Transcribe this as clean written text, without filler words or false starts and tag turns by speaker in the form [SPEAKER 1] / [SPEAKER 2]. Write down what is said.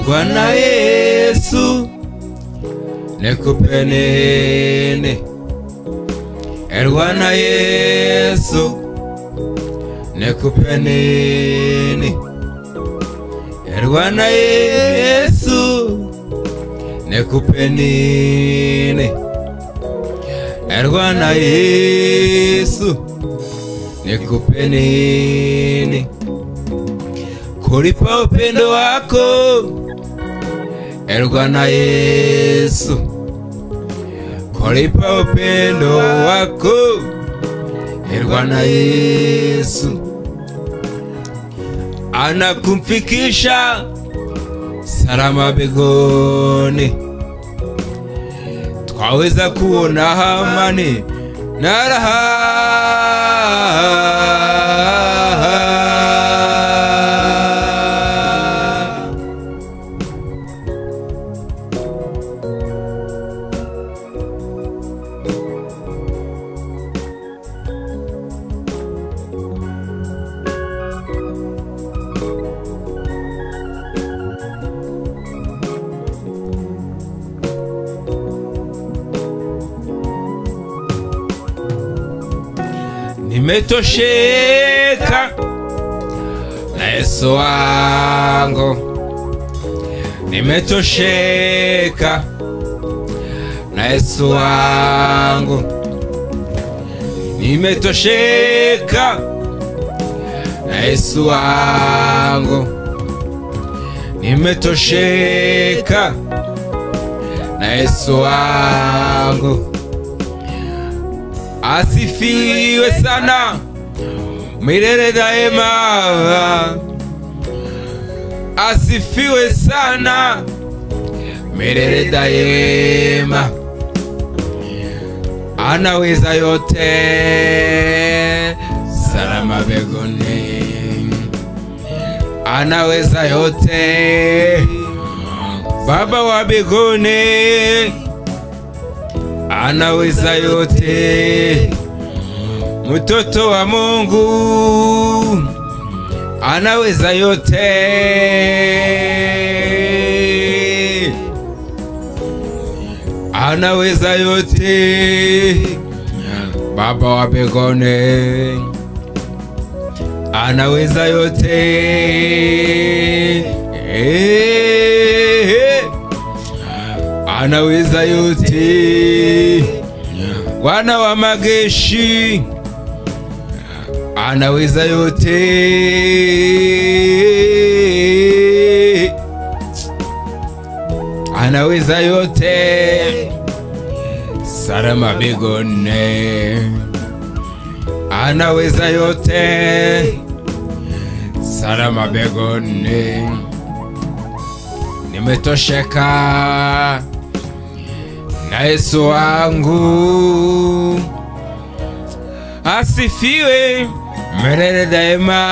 [SPEAKER 1] Bwana Yesu nikupe nini? Bwana Yesu nikupe nini? Bwana Yesu nikupe nini? Bwana Yesu nikupe nini? Kulipa upendo wako Bwana Yesu, kulipa upendo wako Bwana Yesu, anakumfikisha salama mbinguni. Twaweza kuona amani na raha. Nimetosheka na Yesu wangu, nimetosheka na Yesu wangu, nimetosheka na Yesu wangu, nimetosheka na Yesu wangu. Asifiwe sana milele daima, asifiwe sana milele daima. Anaweza yote, salama mbinguni. Anaweza yote, Baba wa mbinguni. Anaweza yote, mtoto wa Mungu. Anaweza yote, anaweza yote, Baba wa mbinguni. Anaweza yote, anaweza yote, Bwana wa majeshi. Anaweza yote, anaweza yote, salama mbinguni. Anaweza yote, salama mbinguni. Nimetosheka na Yesu wangu, asifiwe milele daima.